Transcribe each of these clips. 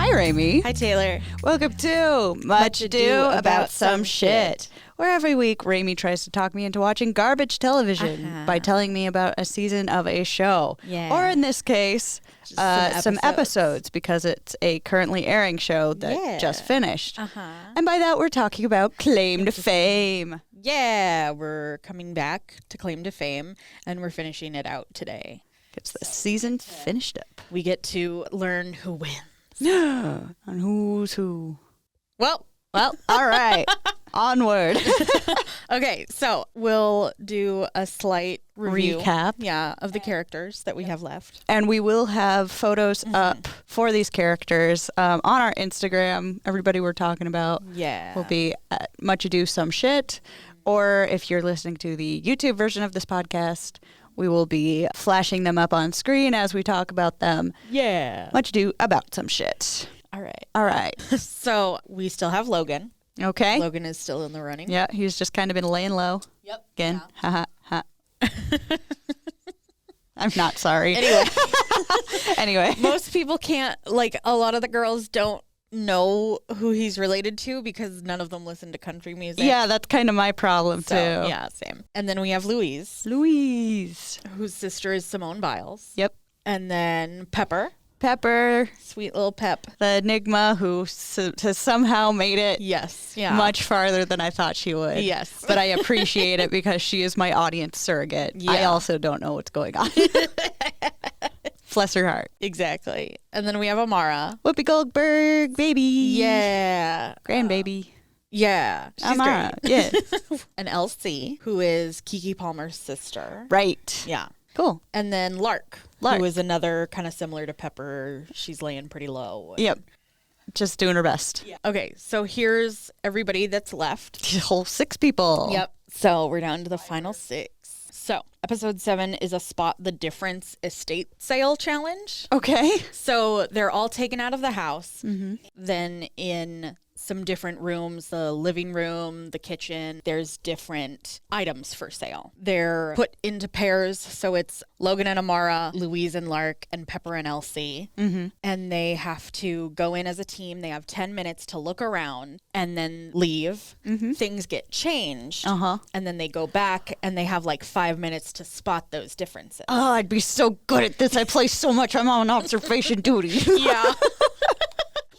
Hi, Raymi. Hi, Taylor. Welcome to Much Ado About Some Shit, where every week Raymi tries to talk me into watching garbage television by telling me about a season of a show. Yeah. Or in this case, some episodes, because it's a currently airing show that just finished. And by that, we're talking about Claim to Fame. Yeah, we're coming back to Claim to Fame, and we're finishing it out today. Gets the season finished up. We get to learn who wins. And who's who? Well, all right. Onward. Okay, so we'll do a slight review. Recap. Yeah, of the characters that we have left. And we will have photos up for these characters on our Instagram. Everybody we're talking about will be at Much Ado Some Shit. Or if you're listening to the YouTube version of this podcast, we will be flashing them up on screen as we talk about them. Yeah. Much Ado About Some Shit. All right. All right. So we still have Logan. Okay. Logan is still in the running. Yeah, he's just kind of been laying low. Yep. Again. Ha ha ha. I'm not sorry. Anyway. Most people can't, a lot of the girls don't know who he's related to because none of them listen to country music. Yeah, that's kind of my problem, too. Yeah, same. And then we have Louise, whose sister is Simone Biles. Yep. And then Pepper. Sweet little Pep. The enigma who has somehow made it much farther than I thought she would. Yes. But I appreciate it because she is my audience surrogate. Yeah. I also don't know what's going on. Bless her heart. Exactly. And then we have Amara. Whoopi Goldberg, baby. Yeah. Grandbaby. Yeah. She's Amara. great. Yeah. And Elsie, who is Keke Palmer's sister. Right. Yeah. Cool. And then Lark, who is another kind of similar to Pepper. She's laying pretty low. Yep. Just doing her best. Yeah. Okay, so here's everybody that's left. A whole 6 people. Yep. So we're down to the final 6. So episode 7 is a Spot the Difference estate sale challenge. Okay. So they're all taken out of the house. Then in some different rooms, the living room, the kitchen, there's different items for sale. They're put into pairs. So it's Logan and Amara, Louise and Lark, and Pepper and Elsie. And they have to go in as a team. They have 10 minutes to look around and then leave. Things get changed. And then they go back and they have 5 minutes to spot those differences. Oh, I'd be so good at this. I play so much. I'm on observation duty. Yeah.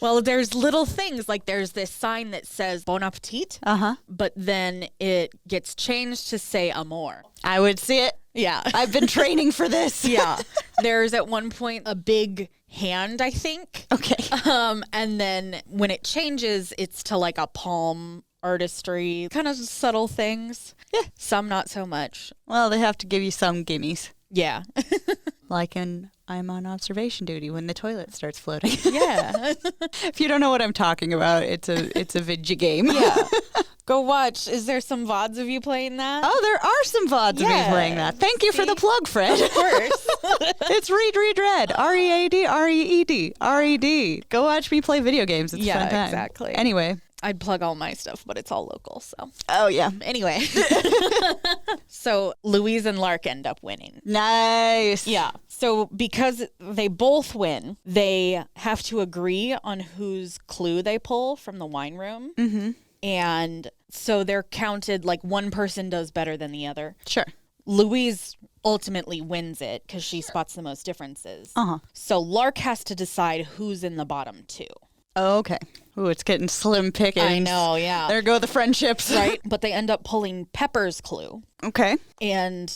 Well, there's little things, there's this sign that says Bon Appetit, but then it gets changed to say Amour. I would see it. Yeah. I've been training for this. Yeah. There's at one point a big hand, I think. Okay. And then when it changes, it's to a palm artistry, kind of subtle things. Yeah. Some not so much. Well, they have to give you some gimmies. Yeah. Like in I'm on observation duty when the toilet starts floating. Yeah. If you don't know what I'm talking about, it's a video game. Yeah. Go watch. Is there some VODs of you playing that? Oh, there are some VODs of me playing that. Thank you for the plug, Fred. Of course. It's Read, Read. READ. RED. Go watch me play video games. It's a fun time. Exactly. Anyway. I'd plug all my stuff, but it's all local, so. Oh, yeah. Anyway. So Louise and Lark end up winning. Nice. Yeah. So because they both win, they have to agree on whose clue they pull from the wine room. And so they're counted one person does better than the other. Sure. Louise ultimately wins it because she spots the most differences. So Lark has to decide who's in the bottom 2. Okay. Ooh, it's getting slim pickings. I know, yeah. There go the friendships. Right? But they end up pulling Pepper's clue. Okay. And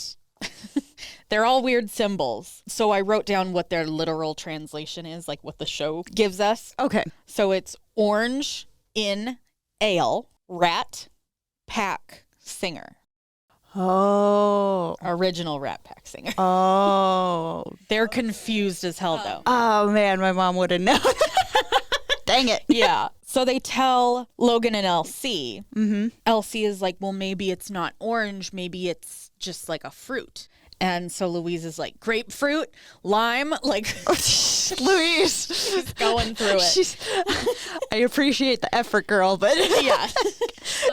they're all weird symbols. So I wrote down what their literal translation is, what the show gives us. Okay. So it's orange, in, ale, rat, pack, singer. Oh. Original Rat Pack singer. Oh. They're confused as hell, though. Oh, man, my mom would have known. Dang it. Yeah. So they tell Logan and Elsie. Elsie is like, well, maybe it's not orange. Maybe it's just a fruit. And so Louise is like, grapefruit, lime, Louise. She's going through it. I appreciate the effort, girl, but yeah.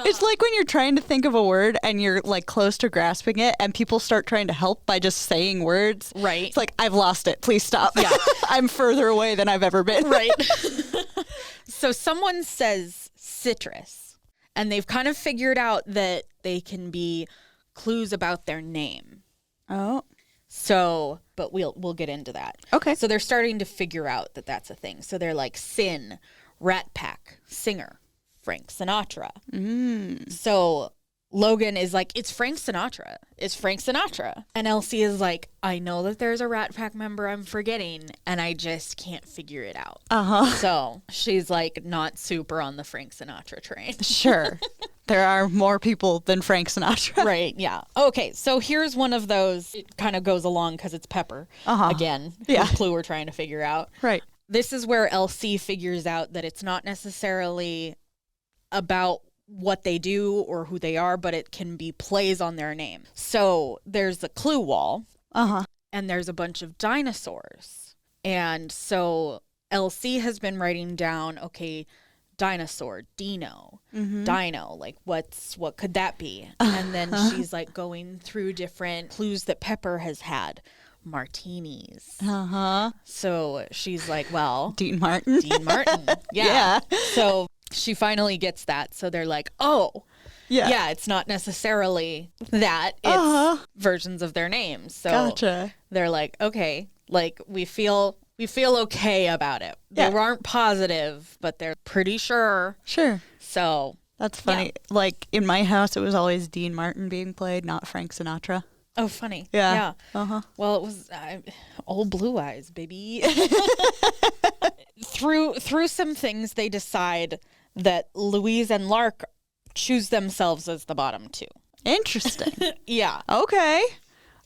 It's like when you're trying to think of a word and you're close to grasping it and people start trying to help by just saying words. Right. It's I've lost it. Please stop. Yeah. I'm further away than I've ever been. Right. So someone says citrus, and they've kind of figured out that they can be clues about their name. Oh. So, but we'll get into that. Okay. So they're starting to figure out that that's a thing. So they're like Sin, Rat Pack, Singer, Frank Sinatra. So Logan is like, it's Frank Sinatra. It's Frank Sinatra. And Elsie is like, I know that there's a Rat Pack member I'm forgetting, and I just can't figure it out. So she's like not super on the Frank Sinatra train. Sure. There are more people than Frank Sinatra. Right, yeah. Okay, so here's one of those. It kind of goes along because it's Pepper. Again, Yeah. the clue we're trying to figure out. Right. This is where Elsie figures out that it's not necessarily about what they do or who they are, but it can be plays on their name. So there's the clue wall, and there's a bunch of dinosaurs. And so Elsie has been writing down, okay, dinosaur, Dino, Dino, like what could that be? And then she's like going through different clues that Pepper has had. Martinis. So she's like, well, Dean Martin. Yeah. So she finally gets that. So they're like, oh, Yeah. it's not necessarily that. It's versions of their names. So Gotcha. they're like, okay, like we feel okay about it. Yeah. They aren't positive, but they're pretty sure. Sure. So That's funny. Like in my house, it was always Dean Martin being played, not Frank Sinatra. Oh, funny. Yeah. Well, it was old Blue Eyes, baby. Through some things, they decide that Louise and Lark choose themselves as the bottom two. Interesting. Yeah. Okay.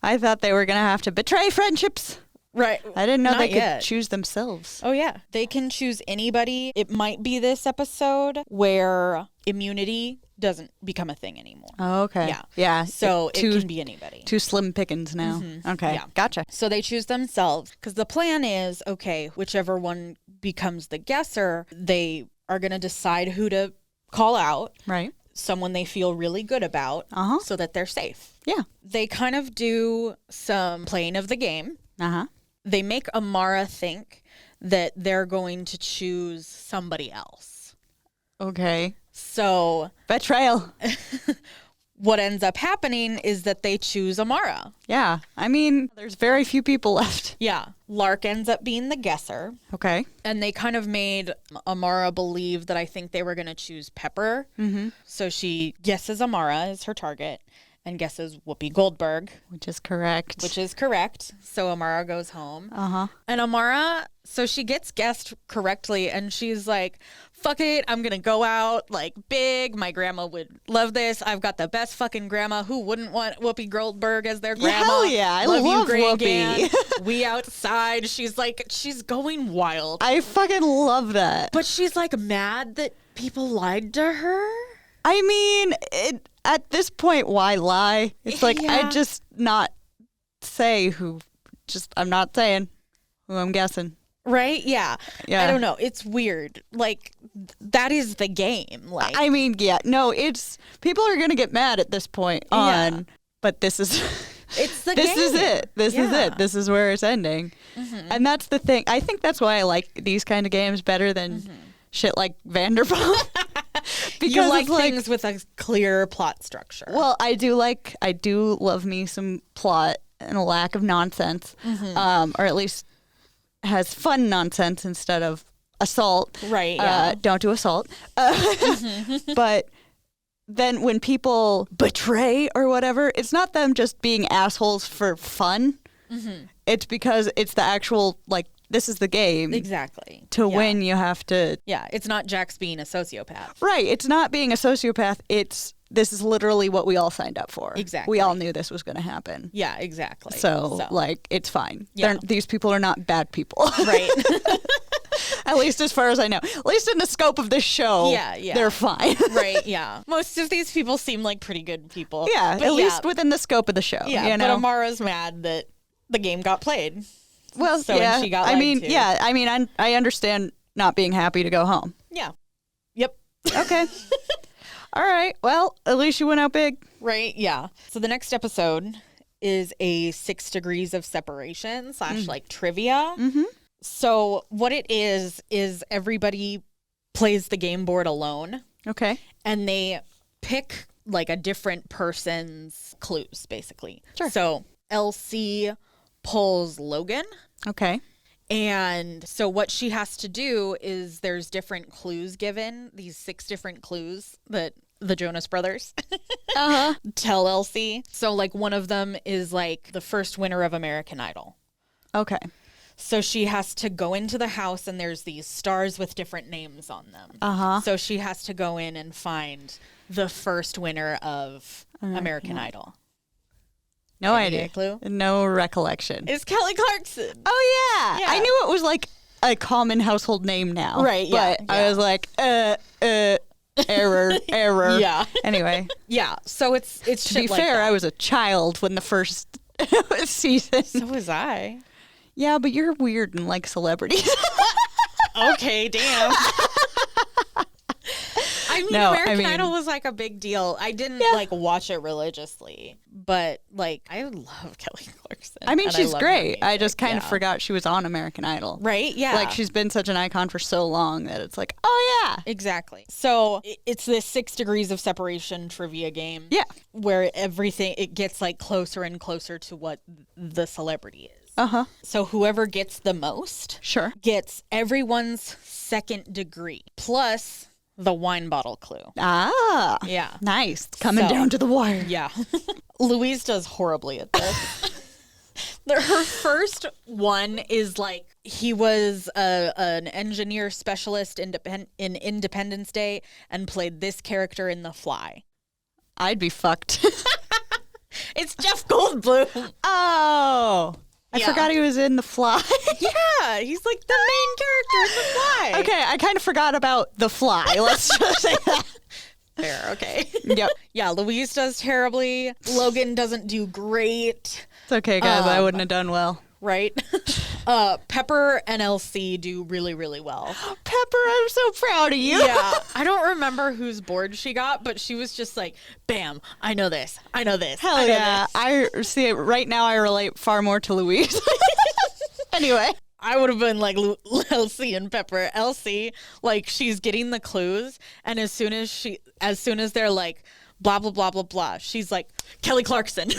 I thought they were going to have to betray friendships. Right. I didn't know Not they could yet. choose themselves. Oh, yeah. They can choose anybody. It might be this episode where immunity doesn't become a thing anymore. Oh, okay. Yeah. Yeah. So it can be anybody. Two slim pickings now. Okay. Yeah. Gotcha. So they choose themselves because the plan is, okay, whichever one becomes the guesser, they are going to decide who to call out. Right. Someone they feel really good about so that they're safe. Yeah. They kind of do some playing of the game. They make Amara think that they're going to choose somebody else. Okay. So Betrayal. what ends up happening is that they choose Amara. Yeah. I mean, there's very few people left. Yeah. Lark ends up being the guesser. Okay. And they kind of made Amara believe that I think they were going to choose Pepper. So she guesses Amara is her target and guesses Whoopi Goldberg. Which is correct. So Amara goes home. And Amara, so she gets guessed correctly and she's like, fuck it, I'm going to go out like big. My grandma would love this. I've got the best fucking grandma. Who wouldn't want Whoopi Goldberg as their grandma? Hell yeah. I love you, Whoopi. We outside. She's like, she's going wild. I fucking love that. But she's like mad that people lied to her. I mean, at this point, why lie? It's like, I just not say who, I'm not saying who I'm guessing. Right? Yeah. I don't know. It's weird. Like, that is the game. Like, I mean, yeah. No, it's, people are going to get mad at this point on, but this is, it's the game. This is it. This is it. This is where it's ending. And that's the thing. I think that's why I like these kind of games better than shit like Vanderpump. Because you like things with a clear plot structure. Well, I do love me some plot and a lack of nonsense, or at least has fun nonsense instead of assault. Right. Yeah. Don't do assault. But then when people betray or whatever, it's not them just being assholes for fun. It's because it's the actual, like, this is the game. Exactly. To win, you have to... Yeah, it's not Jax being a sociopath. Right. It's not being a sociopath. This is literally what we all signed up for. Exactly. We all knew this was going to happen. Yeah, exactly. So, like, it's fine. Yeah. These people are not bad people. Right. At least as far as I know. At least in the scope of this show, they're fine. Right, yeah. Most of these people seem like pretty good people. Yeah, but at least within the scope of the show. Yeah, you know? But Amara's mad that the game got played. Well, so and she got lied to. I mean, I understand not being happy to go home. Yeah. Yep. Okay. All right. Well, at least you went out big. Right, yeah. So the next episode is a 6 degrees of separation / like trivia. So what it is everybody plays the game board alone. Okay. And they pick like a different person's clues, basically. Sure. So Elsie pulls Logan. Okay. And so what she has to do is there's different clues given, these 6 different clues that the Jonas Brothers tell Elsie. So like one of them is like the first winner of American Idol. Okay. So she has to go into the house and there's these stars with different names on them. So she has to go in and find the first winner of American Idol. No idea. Clue? No recollection. It's Kelly Clarkson. Oh, yeah. I knew it was like a common household name now. Right, yeah. But I was like, error. Yeah. Anyway. Yeah. So it's to be fair, I was a child when the first season. So was I. Yeah, but you're weird and like celebrities. Okay, damn. I mean, American Idol was like a big deal. I didn't like watch it religiously, but like I love Kelly Clarkson. I mean, she's great. I just kind of forgot she was on American Idol. Right? Yeah. Like she's been such an icon for so long that it's like, oh yeah. Exactly. So it's this 6 degrees of separation trivia game. Yeah. Where it gets like closer and closer to what the celebrity is. So whoever gets the most gets everyone's second degree plus the wine bottle clue. Ah. Yeah. Nice. Coming down to the wire. Yeah. Louise does horribly at this. Her first one is like he was an engineer specialist in Independence Day and played this character in The Fly. I'd be fucked. It's Jeff Goldblum. Oh. I forgot he was in The Fly. Yeah, he's like the main character in The Fly. Okay, I kind of forgot about The Fly. Let's just say that. Fair, okay. Yep. Yeah, Louise does terribly. Logan doesn't do great. It's okay, guys. I wouldn't have done well. Right? Pepper and Elsie do really, really well. Pepper, I'm so proud of you. Yeah. I don't remember whose board she got, but she was just like, bam, I know this. I know this. Hell yeah. I see it right now. I relate far more to Louise. Anyway. I would have been like Elsie and Pepper. Elsie, like she's getting the clues, and as soon as they're like blah blah blah blah blah, she's like Kelly Clarkson.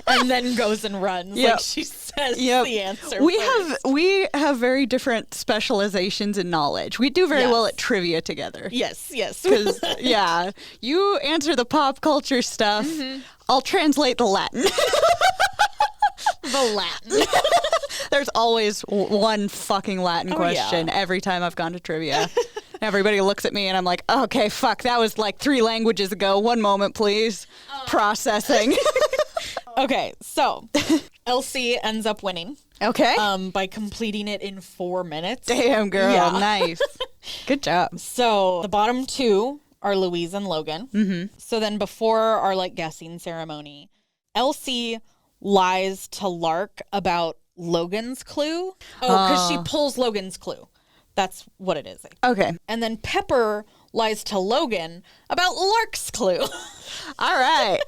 And then goes and runs. Like she says the answer. We have very different specializations in knowledge. We do very well at trivia together. Yes. Because you answer the pop culture stuff. I'll translate the Latin. The Latin. There's always one fucking Latin question every time I've gone to trivia. Everybody looks at me and I'm like, okay, fuck, that was like 3 languages ago. One moment, please. Processing. Okay, so Elsie ends up winning. Okay. By completing it in 4 minutes. Damn, girl. Yeah. Nice. Good job. So the bottom 2 are Louise and Logan. So then before our like guessing ceremony, Elsie lies to Lark about Logan's clue. Oh, because she pulls Logan's clue. That's what it is. Okay. And then Pepper lies to Logan about Lark's clue. All right.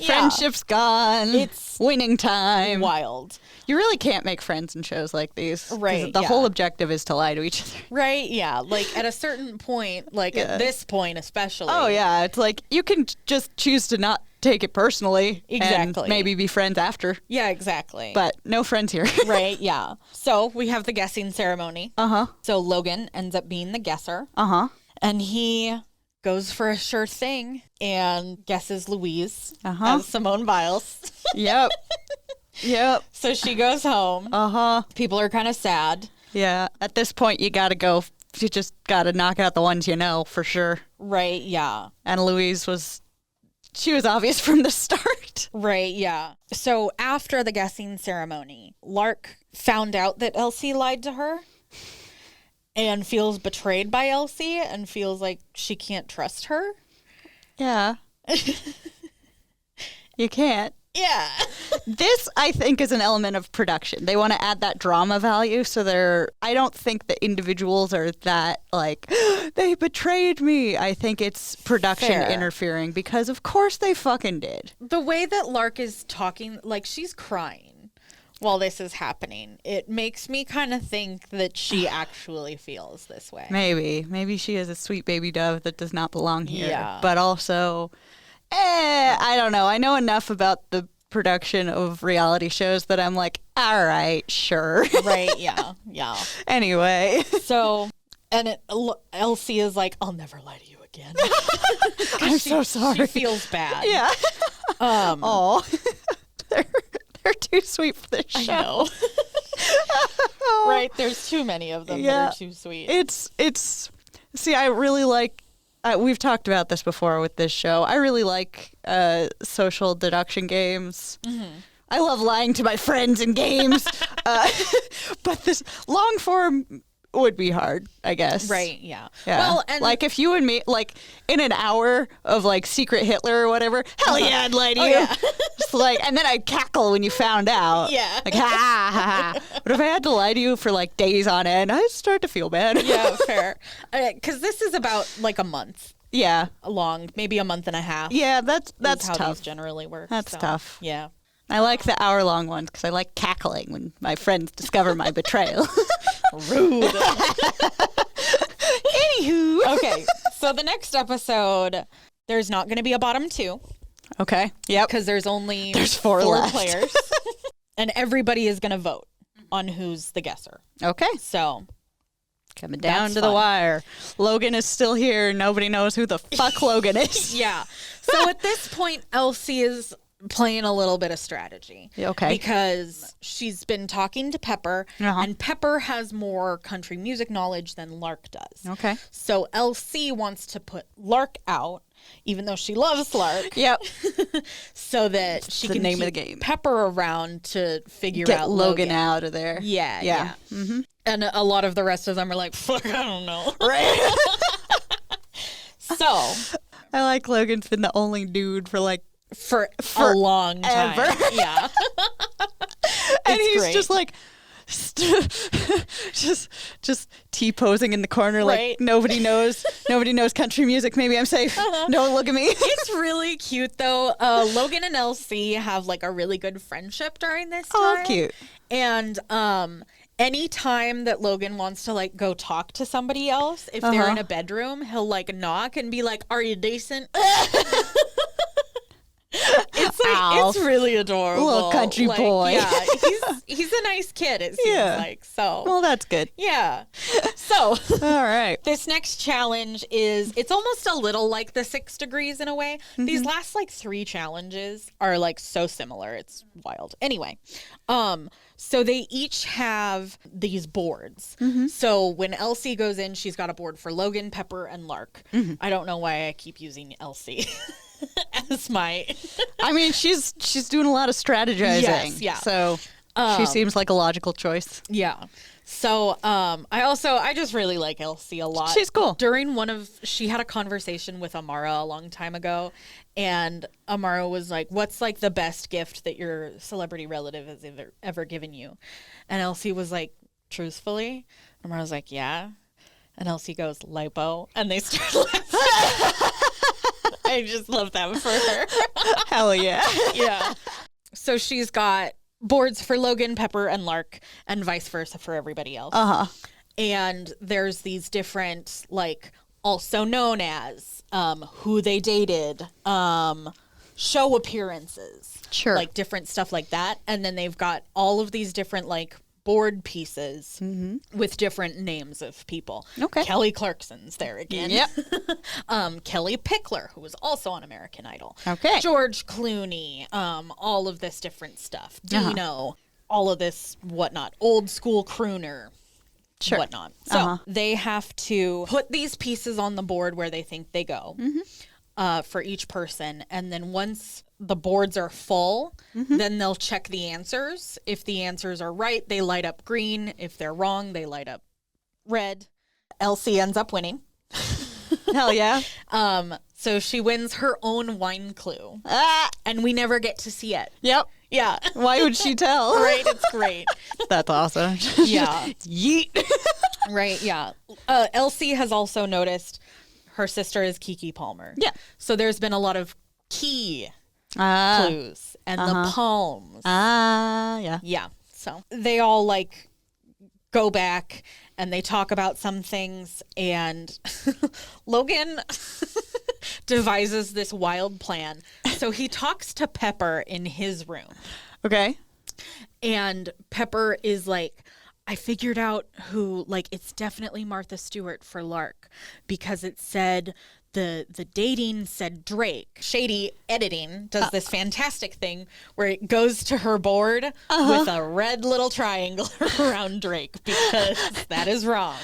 Friendship's gone. It's winning time. Wild. You really can't make friends in shows like these. Right. The whole objective is to lie to each other. Right. Yeah. Like at a certain point, like at this point especially. Oh, yeah. It's like you can just choose to not take it personally. Exactly. And maybe be friends after. Yeah, exactly. But no friends here. Right. Yeah. So we have the guessing ceremony. So Logan ends up being the guesser. And he goes for a sure thing and guesses Louise as Simone Biles. Yep. So she goes home. People are kind of sad. Yeah. At this point, you got to go. You just got to knock out the ones you know for sure. Right. Yeah. And Louise was obvious from the start. Right. Yeah. So after the guessing ceremony, Lark found out that Elsie lied to her. And feels betrayed by Elsie and feels like she can't trust her. Yeah. You can't. Yeah. This, I think, is an element of production. They want to add that drama value. So I don't think the individuals are that like, they betrayed me. I think it's production interfering because of course they fucking did. The way that Lark is talking, like she's crying. while this is happening. It makes me kind of think that she actually feels this way. Maybe she is a sweet baby dove that does not belong here. Yeah. But also, I don't know. I know enough about the production of reality shows that I'm like, all right, sure. Right, yeah. Anyway. So, and Elsie is like, I'll never lie to you again. I'm so sorry. She feels bad. Yeah. Oh, they're too sweet for this show. I know. Right, there's too many of them that are too sweet. It's. See, I really like. We've talked about this before with this show. I really like social deduction games. Mm-hmm. I love lying to my friends in games, but this long form would be hard, I guess. Right, yeah. Well, and like if you and me, like in an hour of like Secret Hitler or whatever, hell yeah, I'd lie to you. Yeah. Just like, and then I'd cackle when you found out. Yeah. Like, ha, ha, ha. But if I had to lie to you for like days on end, I'd start to feel bad. Yeah, fair. Because this is about like a month. Yeah. Long, maybe a month and a half. Yeah, that's how tough. these generally work. That's tough. Yeah. I like the hour-long ones because I like cackling when my friends discover my betrayal. Rude. Anywho. Okay, so the next episode, there's not going to be a bottom two. Okay, yep. Because there's four left. Players. And everybody is going to vote on who's the guesser. Okay. So, coming down to the wire. Logan is still here. Nobody knows who the fuck Logan is. Yeah. So at this point, Elsie is playing a little bit of strategy. Okay. Because she's been talking to Pepper, and Pepper has more country music knowledge than Lark does. Okay. So Elsie wants to put Lark out, even though she loves Lark. Yep. So that she can name keep of the game. Pepper around to figure Get out Logan out of there. Yeah. Mm-hmm. And a lot of the rest of them are like, fuck, I don't know. Right. So I like Logan's been the only dude for like for a long time. Ever. Yeah. And he's great. just like just T-posing in the corner like nobody knows country music. Maybe I'm safe. Don't look at me. It's really cute though. Logan and Elsie have like a really good friendship during this time. Oh, cute. And any time that Logan wants to like go talk to somebody else, if they're in a bedroom, he'll like knock and be like, "Are you decent?" It's like it's really adorable. Little country boy. Yeah, he's a nice kid, it seems like. So well, that's good. Yeah. So all right. This next challenge it's almost a little like the 6 degrees in a way. Mm-hmm. These last like 3 challenges are like so similar. It's wild. Anyway, so they each have these boards. Mm-hmm. So when Elsie goes in, she's got a board for Logan, Pepper, and Lark. Mm-hmm. I don't know why I keep using Elsie as my. I mean, she's doing a lot of strategizing. Yes, yeah. So she seems like a logical choice. Yeah. So I just really like Elsie a lot. She's cool. She had a conversation with Amara a long time ago, and Amara was like, "What's like the best gift that your celebrity relative has ever given you?" And Elsie was like, "Truthfully?" Amara was like, "Yeah." And Elsie goes, "Lipo," and they start laughing. I just love that for her. Hell yeah. Yeah. So she's got boards for Logan, Pepper, and Lark, and vice versa for everybody else. And there's these different, like, also known as who they dated, show appearances. Sure. Like, different stuff like that. And then they've got all of these different, like, board pieces with different names of people. Okay. Kelly Clarkson's there again. Yep. Kelly Pickler, who was also on American Idol. Okay. George Clooney, all of this different stuff. Dino, all of this whatnot. Old school crooner. Sure. Whatnot. So they have to put these pieces on the board where they think they go for each person. And then once the boards are full, then they'll check the answers. If the answers are right, they light up green. If they're wrong, they light up red. Elsie ends up winning. Hell yeah. So she wins her own wine clue. And we never get to see it. Yep. Yeah. Why would she tell? Right, it's great. That's awesome. Yeah. Yeet. Right, yeah. Elsie has also noticed her sister is Keke Palmer. Yeah. So there's been a lot of key clues and the palms. Yeah. Yeah. So they all like go back and they talk about some things, and Logan devises this wild plan. So he talks to Pepper in his room. Okay. And Pepper is like, I figured out who, like, it's definitely Martha Stewart for Lark, because it said the dating said Drake. Shady Editing does this fantastic thing where it goes to her board with a red little triangle around Drake, because that is wrong.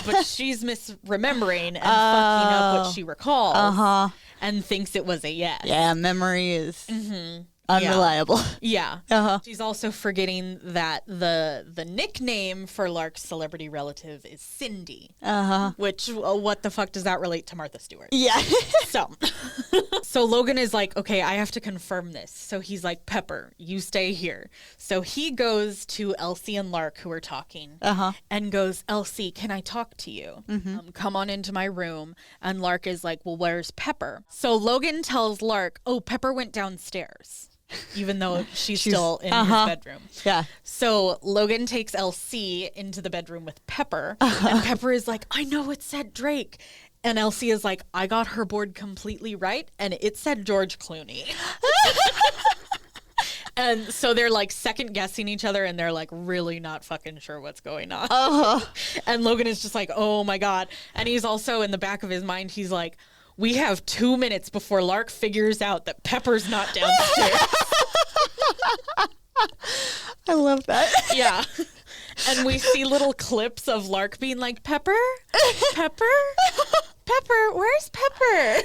But she's misremembering and fucking up what she recalls and thinks it was a yes. Yeah, memory is unreliable. Yeah. She's also forgetting that the nickname for Lark's celebrity relative is Cindy. Which, what the fuck does that relate to Martha Stewart? Yeah. So Logan is like, okay, I have to confirm this. So he's like, Pepper, you stay here. So he goes to Elsie and Lark, who are talking, and goes, Elsie, can I talk to you? Come on into my room. And Lark is like, well, where's Pepper? So Logan tells Lark, oh, Pepper went downstairs, even though she's still in his bedroom. Yeah. So Logan takes Elsie into the bedroom with Pepper, and Pepper is like, I know it said Drake. And Elsie is like, I got her board completely right, and it said George Clooney. And so they're like second guessing each other, and they're like really not fucking sure what's going on. And Logan is just like, oh my God. And he's also in the back of his mind, he's like, we have 2 minutes before Lark figures out that Pepper's not downstairs. I love that. Yeah. And we see little clips of Lark being like, Pepper? Pepper? Pepper? Where's Pepper?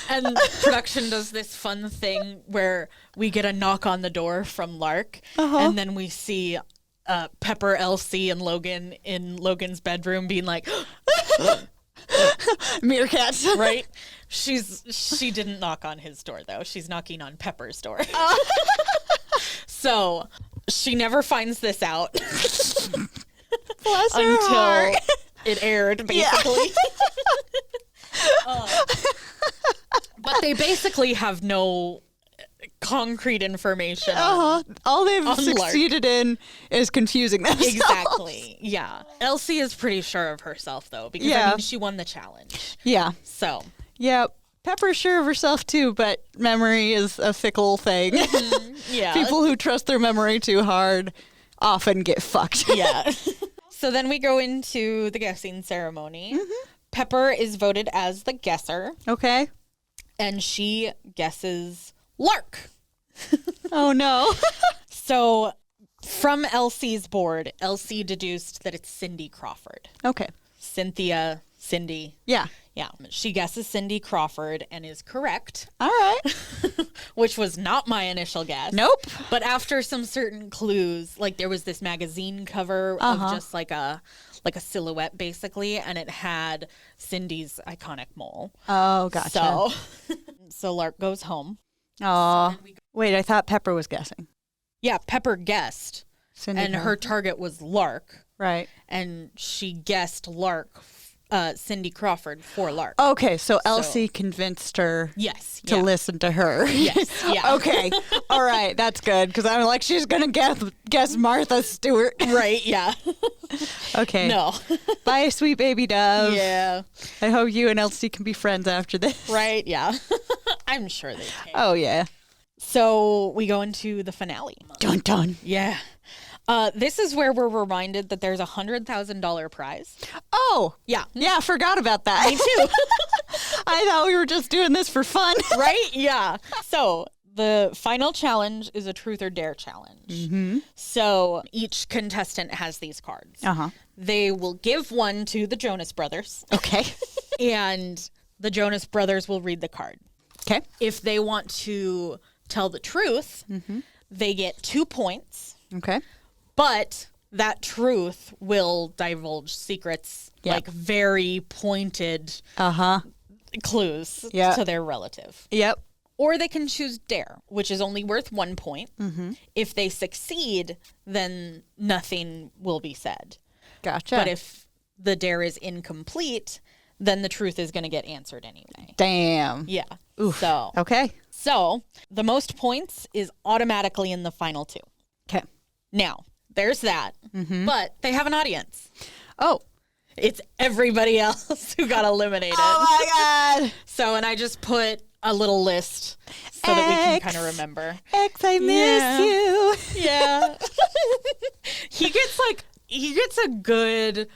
And production does this fun thing where we get a knock on the door from Lark, and then we see Pepper, Elsie, and Logan in Logan's bedroom being like, meerkats. Right? She didn't knock on his door, though. She's knocking on Pepper's door. So she never finds this out until it aired, basically. Yeah. But they basically have no concrete information. All they've succeeded in is confusing themselves. Exactly. Yeah. Elsie is pretty sure of herself, though, because I mean, she won the challenge. Yeah. So. Yeah. Pepper's sure of herself too, but memory is a fickle thing. Yeah. People who trust their memory too hard often get fucked. Yeah. So then we go into the guessing ceremony. Pepper is voted as the guesser. Okay. And she guesses Lark. Oh no. So from Elsie's board, Elsie deduced that it's Cindy Crawford. Okay. Cynthia, Cindy. Yeah. Yeah. She guesses Cindy Crawford and is correct. All right. Which was not my initial guess. Nope. But after some certain clues, like there was this magazine cover of just like a silhouette basically, and it had Cindy's iconic mole. Oh, gotcha. So Lark goes home. Oh. Wait, I thought Pepper was guessing. Yeah, Pepper guessed. Cindy and her target was Lark. Right. And she guessed Lark, Cindy Crawford for Lark. Okay, so Elsie convinced her to listen to her. Yes, yeah. Okay, all right, that's good, because I'm like, she's going to guess Martha Stewart. Right, yeah. Okay. No. Bye, sweet baby dove. Yeah. I hope you and Elsie can be friends after this. Right, yeah. I'm sure they can. Oh, yeah. So we go into the finale. Dun dun. Yeah. This is where we're reminded that there's $100,000 prize. Oh. Yeah. Yeah, I forgot about that. Me too. I thought we were just doing this for fun. Right? Yeah. So the final challenge is a truth or dare challenge. So each contestant has these cards. They will give one to the Jonas Brothers. Okay. And the Jonas Brothers will read the card. Okay. If they want to tell the truth, they get 2 points. Okay. But that truth will divulge secrets, like very pointed clues to their relative. Yep. Or they can choose dare, which is only worth 1 point. If they succeed, then nothing will be said. Gotcha. But if the dare is incomplete, then the truth is going to get answered anyway. Damn. Yeah. Oof. So. Okay. So the most points is automatically in the final 2. Okay. Now, there's that. But they have an audience. Oh. It's everybody else who got eliminated. Oh, my God. So, and I just put a little list so that we can kind of remember. X, I miss you. Yeah. He gets a good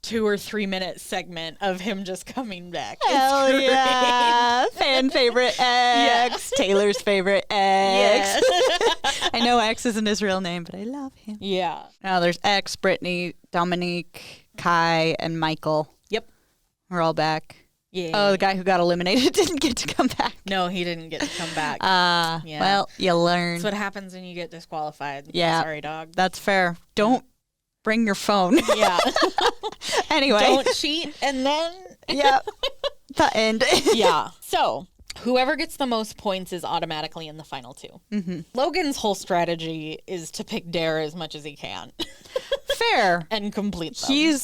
2 or 3 minute segment of him just coming back. Hell yeah. Fan favorite X. Yeah. Taylor's favorite X. Yeah. I know X isn't his real name, but I love him. Yeah. Now there's X, Brittany, Dominique, Kai, and Michael. Yep. We're all back. Yeah. Oh, the guy who got eliminated didn't get to come back. No, he didn't get to come back. Yeah. Well, you learn. That's what happens when you get disqualified. Yeah. Sorry, dog. That's fair. Don't bring your phone. Yeah. Anyway. Don't cheat and then. Yep. The end. Yeah. So whoever gets the most points is automatically in the final 2. Mm-hmm. Logan's whole strategy is to pick Dare as much as he can. Fair. And complete them.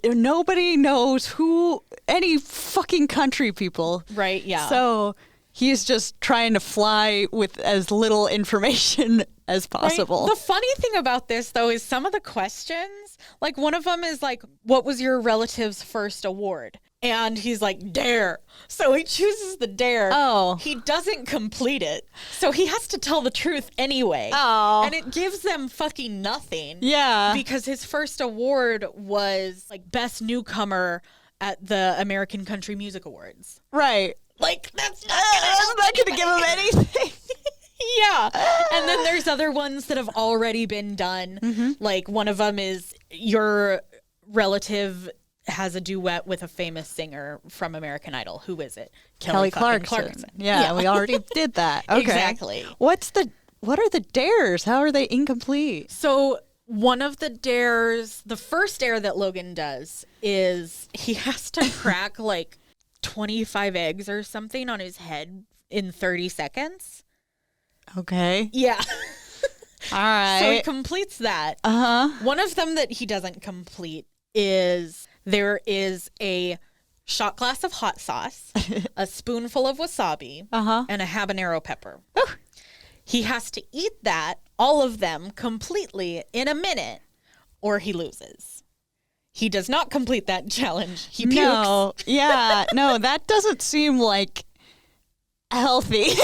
Nobody knows who, any fucking country people. Right, yeah. So he's just trying to fly with as little information as possible. Right? The funny thing about this, though, is some of the questions, like one of them is like, what was your relative's first award? And he's like, Dare. So he chooses the Dare. Oh. He doesn't complete it. So he has to tell the truth anyway. Oh. And it gives them fucking nothing. Yeah. Because his first award was like best newcomer at the American Country Music Awards. Right. Like, that's not gonna give him anything. Yeah. And then there's other ones that have already been done. Mm-hmm. Like one of them is your relative has a duet with a famous singer from American Idol. Who is it? Kelly Clarkson. Yeah, we already did that. Okay. Exactly. What are the dares? How are they incomplete? So one of the dares, the first dare that Logan does is he has to crack like 25 eggs or something on his head in 30 seconds. Okay. Yeah. All right. So he completes that. Uh-huh. One of them that he doesn't complete is there is a shot glass of hot sauce, a spoonful of wasabi, and a habanero pepper. Ooh. He has to eat that, all of them, completely in a minute, or he loses. He does not complete that challenge. He pukes. No. Yeah. No, that doesn't seem like healthy.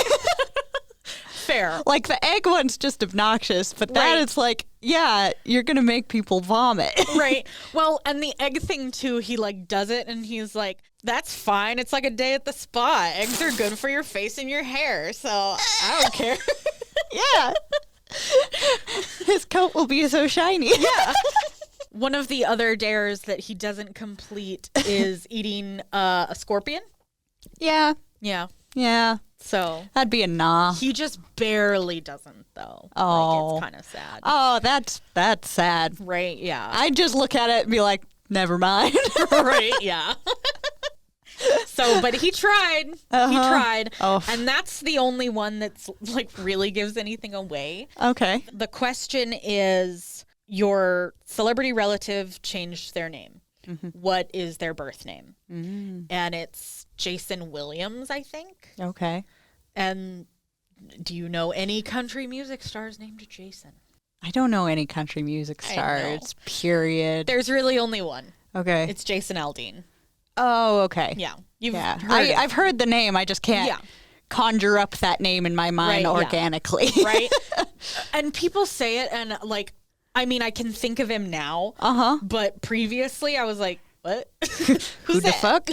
Fair. Like the egg one's just obnoxious, but that is like, yeah, you're going to make people vomit. Right. Well, and the egg thing too, he like does it and he's like, that's fine. It's like a day at the spa. Eggs are good for your face and your hair. So I don't care. Yeah. His coat will be so shiny. Yeah. One of the other dares that he doesn't complete is eating a scorpion. Yeah. Yeah. Yeah. So that'd be a nah. He just barely doesn't though. Oh. Like, it's kind of sad. Oh, that's sad. Right, yeah. I'd just look at it and be like, never mind. Right, yeah. So, but he tried. He tried. Oh. And that's the only one that's like really gives anything away. Okay. The question is, your celebrity relative changed their name. Mm-hmm. What is their birth name? Mm. And it's Jason Williams, I think. Okay. And do you know any country music stars named Jason? I don't know any country music stars, period. There's really only one. Okay. It's Jason Aldean. Oh, okay. Yeah. I've heard the name. I just can't conjure up that name in my mind organically. Yeah. Right? And people say it and like, I mean, I can think of him now. But previously I was like, what? Who the fuck?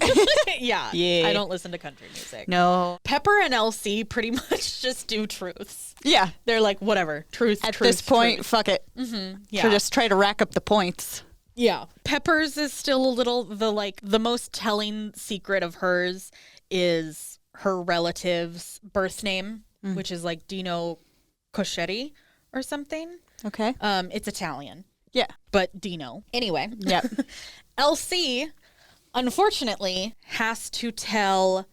Yeah. I don't listen to country music. No. Pepper and LC pretty much just do truths. Yeah. They're like, whatever. Truth. At this point, fuck it. Mm-hmm. Yeah. So just try to rack up the points. Yeah. Peppers is still a little, the most telling secret of hers is her relative's birth name, which is like Dino Coscetti or something. Okay. It's Italian. Yeah. But Dino. Anyway. Yep. LC, unfortunately, has to tell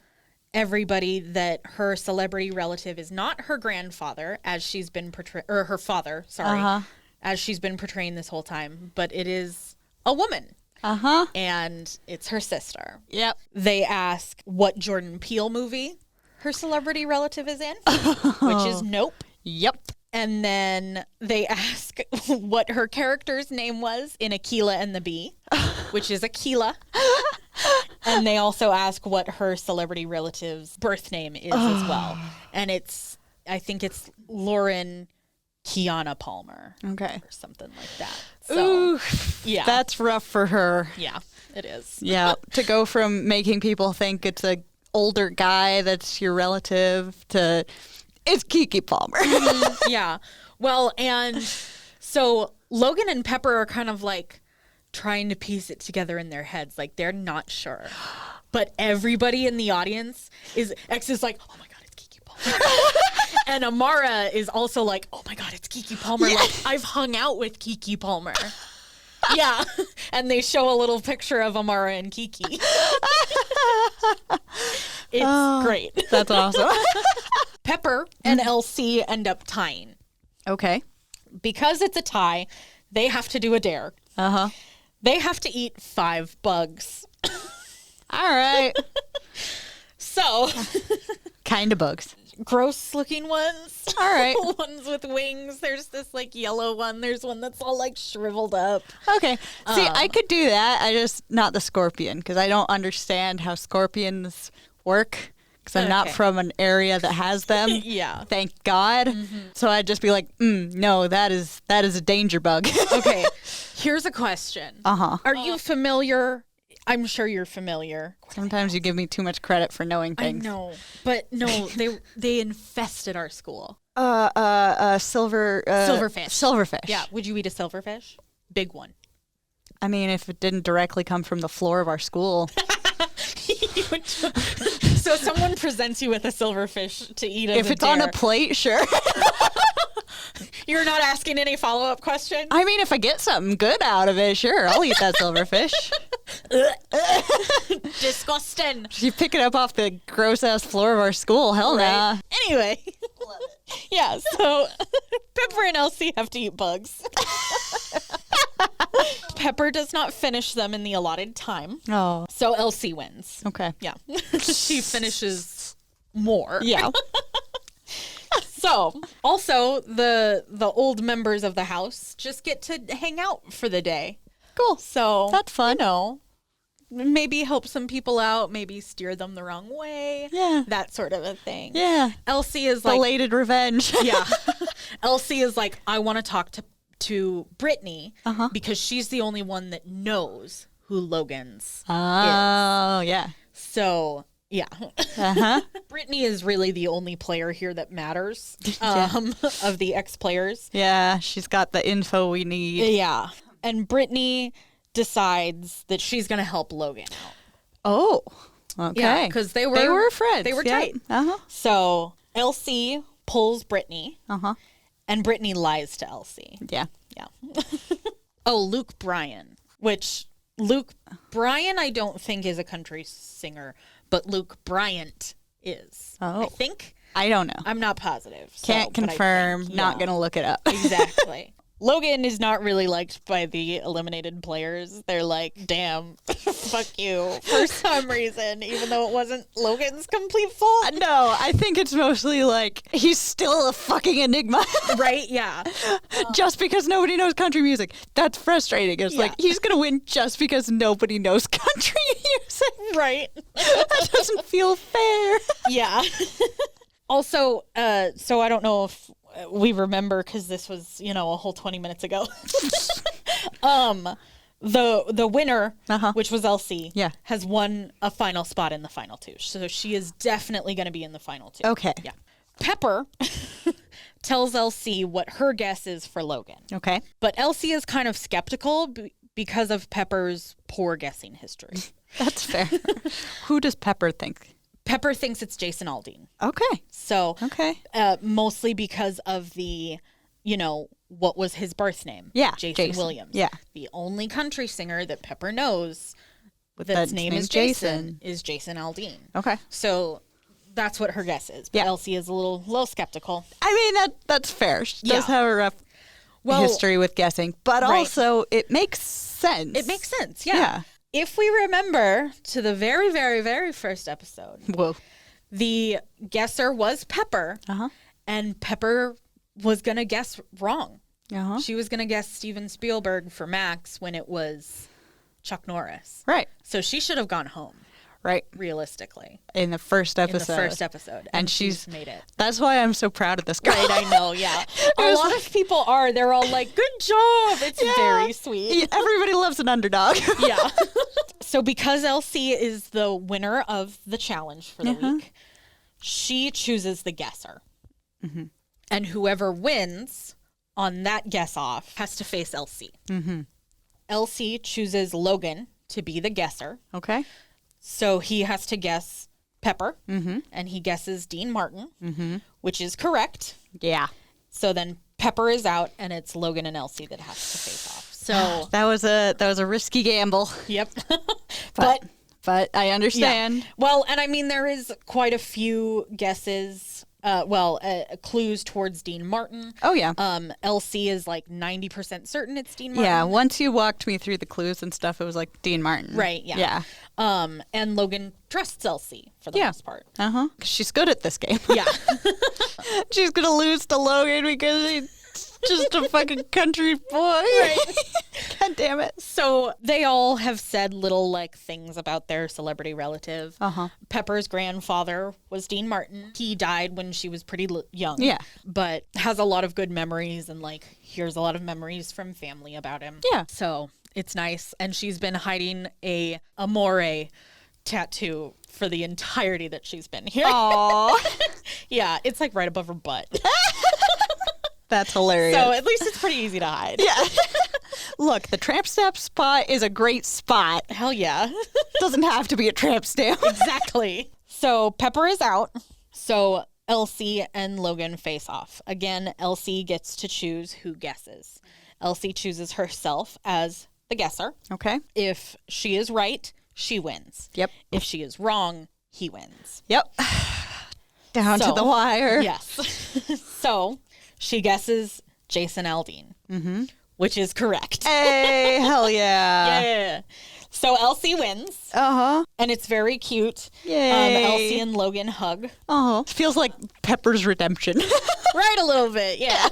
everybody that her celebrity relative is not her grandfather, as she's been or her father, sorry, as she's been portraying this whole time, but it is a woman. And it's her sister. Yep. They ask what Jordan Peele movie her celebrity relative is in, which is Nope. Yep. And then they ask what her character's name was in Aquila and the Bee, which is Aquila. And they also ask what her celebrity relative's birth name is as well. And I think it's Lauren Kiana Palmer. Okay. Or something like that. So, yeah. That's rough for her. Yeah, it is. Yeah. To go from making people think it's a older guy that's your relative to it's Keke Palmer. Yeah. Well, and so Logan and Pepper are kind of like trying to piece it together in their heads. Like they're not sure. But everybody in the audience X is like, oh my God, it's Keke Palmer. And Amara is also like, oh my God, it's Keke Palmer. Yeah. Like I've hung out with Keke Palmer. Yeah. And they show a little picture of Amara and Keke. It's great. That's awesome. Pepper and Elsie end up tying. Okay. Because it's a tie, they have to do a dare. Uh-huh. They have to eat 5 bugs. All right. So. Kind of bugs. Gross looking ones. All right. Ones with wings. There's this like yellow one. There's one that's all like shriveled up. Okay. See, I could do that. I just not the scorpion because I don't understand how scorpions work because I'm not from an area that has them. Yeah. Thank God. Mm-hmm. So I'd just be like, no, that is a danger bug. Okay. Here's a question. Uh-huh. Are you familiar? I'm sure you're familiar. Sometimes you give me too much credit for knowing things. I know. But no, they infested our school. Silverfish. Silverfish. Yeah. Would you eat a silverfish? Big one. I mean, if it didn't directly come from the floor of our school. So someone presents you with a silverfish to eat as if it's on a plate, sure. You're not asking any follow-up question? I mean, if I get something good out of it, sure, I'll eat that silverfish. Disgusting. You pick it up off the gross-ass floor of our school. Hell nah. Anyway. Love it. Yeah, so Pepper and Elsie have to eat bugs. Pepper does not finish them in the allotted time. Oh. So Elsie wins. Okay. Yeah. She finishes more. Yeah. So, also, the old members of the house just get to hang out for the day. Cool. So, that's fun. You know, maybe help some people out, maybe steer them the wrong way. Yeah. That sort of a thing. Yeah. Elsie is like... Belated revenge. Yeah. Elsie is like, I want to talk to Brittany because she's the only one that knows who Logan's is. Oh, yeah. So... Yeah. Brittany is really the only player here that matters of the ex-players. Yeah, she's got the info we need. Yeah. And Brittany decides that she's going to help Logan out. Oh, okay. Yeah, because they were friends. They were tight. So Elsie pulls Brittany, and Brittany lies to Elsie. Yeah. Yeah. Oh, Luke Bryan, which Luke Bryan I don't think is a country singer, but Luke Bryant is. Oh. I think. I don't know. I'm not positive. Can't confirm. Not going to look it up. Exactly. Logan is not really liked by the eliminated players. They're like, damn, fuck you, for some reason, even though it wasn't Logan's complete fault. No, I think it's mostly like, he's still a fucking enigma. Right? Yeah. Just because nobody knows country music. That's frustrating. It's like, he's going to win just because nobody knows country music. Right. That doesn't feel fair. Yeah. Also, so I don't know if we remember, because this was, a whole 20 minutes ago. The winner, which was Elsie, has won a final spot in the final 2. So she is definitely going to be in the final 2. Okay. Yeah. Pepper tells Elsie what her guess is for Logan. Okay. But Elsie is kind of skeptical because of Pepper's poor guessing history. That's fair. Who does Pepper think? Pepper thinks it's Jason Aldean. Okay. So, mostly because of the, what was his birth name? Yeah. Jason Williams. Yeah. The only country singer that Pepper knows that's name is Jason is Jason Aldean. Okay. So that's what her guess is. But Elsie is a little skeptical. I mean, that's fair. She does have a rough history with guessing, but also it makes sense. It makes sense. Yeah. If we remember to the very, very, very first episode, The guesser was Pepper, and Pepper was going to guess wrong. She was going to guess Steven Spielberg for Max when it was Chuck Norris. Right. So she should have gone home. Right. Realistically. In the first episode. And she's made it. That's why I'm so proud of this girl. Right, I know, yeah. A lot of people are. They're all like, good job. It's very sweet. Everybody loves an underdog. Yeah. So because Elsie is the winner of the challenge for the week, she chooses the guesser. And whoever wins on that guess off has to face Elsie. Elsie chooses Logan to be the guesser. Okay. So he has to guess Pepper, and he guesses Dean Martin, which is correct. Yeah. So then Pepper is out, and it's Logan and Elsie that has to face off. So that was a risky gamble. Yep. but I understand. Yeah. Well, and I mean there is quite a few guesses. Clues towards Dean Martin. Oh, yeah. Elsie is like 90% certain it's Dean Martin. Yeah, once you walked me through the clues and stuff, it was like Dean Martin. Right, yeah. Yeah. And Logan trusts Elsie for the most part. Because she's good at this game. Yeah. She's going to lose to Logan because he's just a fucking country boy. Right. God damn it. So they all have said little like things about their celebrity relative. Pepper's grandfather was Dean Martin. He died when she was pretty young. Yeah. But has a lot of good memories and like hears a lot of memories from family about him. Yeah. So it's nice. And she's been hiding a Amore tattoo for the entirety that she's been here. Aww. Yeah. It's like right above her butt. That's hilarious. So at least it's pretty easy to hide. Yeah. Look, the tramp stamp spot is a great spot. Hell yeah. Doesn't have to be a tramp stamp. Exactly. So Pepper is out. So Elsie and Logan face off. Again, Elsie gets to choose who guesses. Elsie chooses herself as the guesser. Okay. If she is right, she wins. Yep. If she is wrong, he wins. Yep. Down to the wire. Yes. So she guesses Jason Aldean, which is correct. Hey, hell yeah. Yeah. So Elsie wins. And it's very cute. Yay. Elsie and Logan hug. Feels like Pepper's redemption. Right, a little bit, yeah.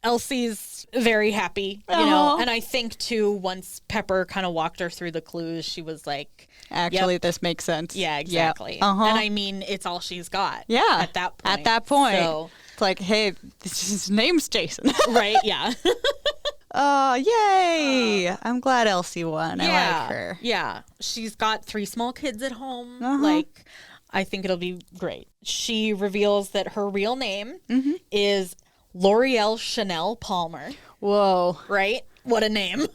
Elsie's very happy, you know. And I think, too, once Pepper kind of walked her through the clues, she was like, actually, this makes sense. Yeah, exactly. Yep. And I mean, it's all she's got. Yeah. At that point. At that point. So, it's like, hey, his name's Jason. Right, yeah. Oh, yay. I'm glad Elsie won. I like her. Yeah. She's got 3 small kids at home. Like, I think it'll be great. She reveals that her real name is L'Oreal Chanel Palmer. Whoa. Right? What a name.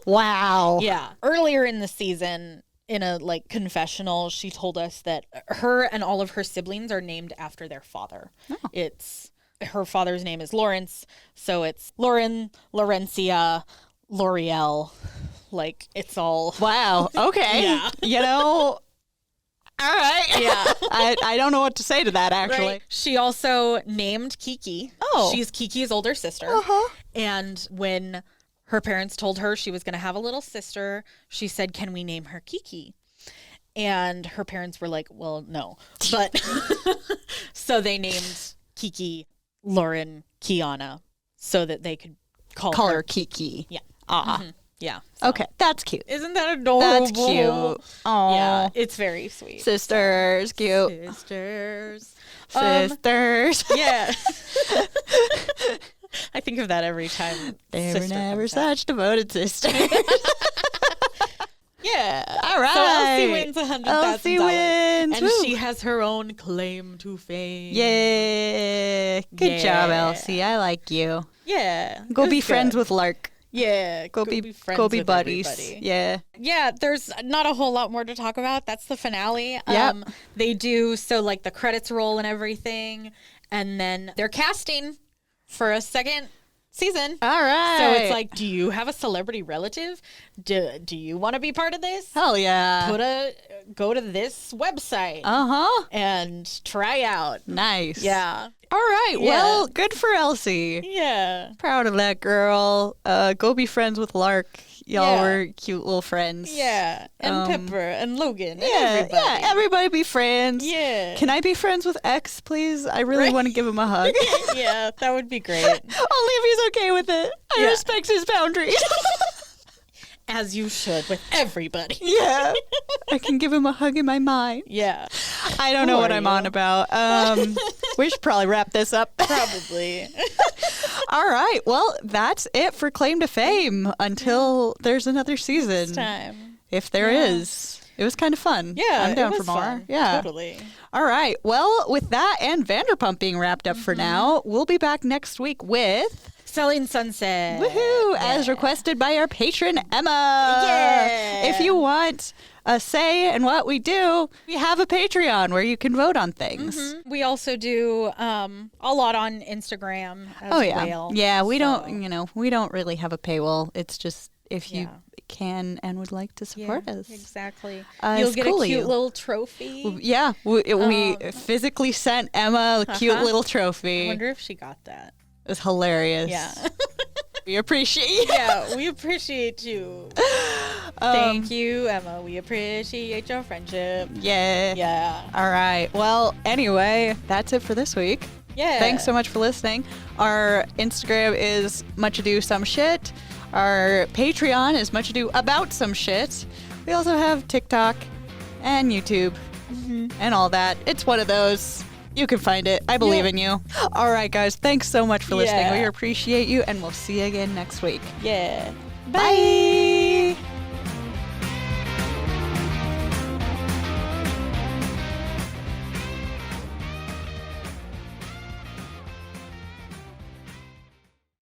Wow. Yeah. Earlier in the season, in a like confessional, she told us that her and all of her siblings are named after their father. It's her father's name is Lawrence, so it's Lauren, Laurencia, L'Oreal. Like it's all wow. Okay. Yeah. You know. All right. Yeah. I don't know what to say to that, actually. Right. She also named Kiki. Oh. She's Kiki's older sister. And when her parents told her she was going to have a little sister, she said, "Can we name her Kiki?" And her parents were like, "Well, no." But so they named Kiki Lauren Kiana so that they could call her Kiki. Yeah. Yeah. So. Okay, that's cute. Isn't that adorable? That's cute. Oh, yeah, it's very sweet. Sisters, cute. Sisters. Sisters. Yeah. I think of that every time. They were never such devoted sisters. Yeah. All right. So Elsie wins $100,000. Elsie wins. And Woo. she has her own claim to fame. Yeah. Good job, Elsie. I like you. Yeah. Go be friends with Lark. Yeah. Go be friends go be with buddies. Everybody. Yeah. Yeah, there's not a whole lot more to talk about. That's the finale. Yep. They do, so like the credits roll and everything. And then they're casting for a second season. All right. So it's like, do you have a celebrity relative? Do you want to be part of this? Hell yeah. Go to this website. Uh-huh. And try out. Nice. Yeah. All right. Yeah. Well, good for Elsie. Yeah. Proud of that girl. Go be friends with Lark. Y'all were cute little friends. Yeah. And Pepper and Logan and everybody. Yeah, everybody be friends. Yeah. Can I be friends with X, please? I really want to give him a hug. Yeah, that would be great. Only if he's okay with it. I respect his boundaries. As you should with everybody. Yeah. I can give him a hug in my mind. Yeah. I don't know what I'm on about. We should probably wrap this up. Probably. All right. Well, that's it for Claim to Fame until there's another season. Next time. If there is. It was kind of fun. Yeah. I'm down for more. Fun. Yeah. Totally. All right. Well, with that and Vanderpump being wrapped up for now, we'll be back next week with Selling Sunset. Woohoo! As requested by our patron, Emma. Yeah. If you want a say in what we do, we have a Patreon where you can vote on things. We also do a lot on Instagram as well. Yeah, we don't really have a paywall. It's just if you can and would like to support us. Exactly. You'll get a cute little trophy. Yeah, we physically sent Emma a cute little trophy. I wonder if she got that. It was hilarious. Yeah. We appreciate you. Yeah, we appreciate you. Thank you, Emma. We appreciate your friendship. Yeah. Yeah. All right. Well, anyway, that's it for this week. Yeah. Thanks so much for listening. Our Instagram is Much Ado Some Shit. Our Patreon is Much Ado About Some Shit. We also have TikTok and YouTube and all that. It's one of those. You can find it. I believe in you. All right, guys. Thanks so much for listening. We appreciate you, and we'll see you again next week. Yeah. Bye.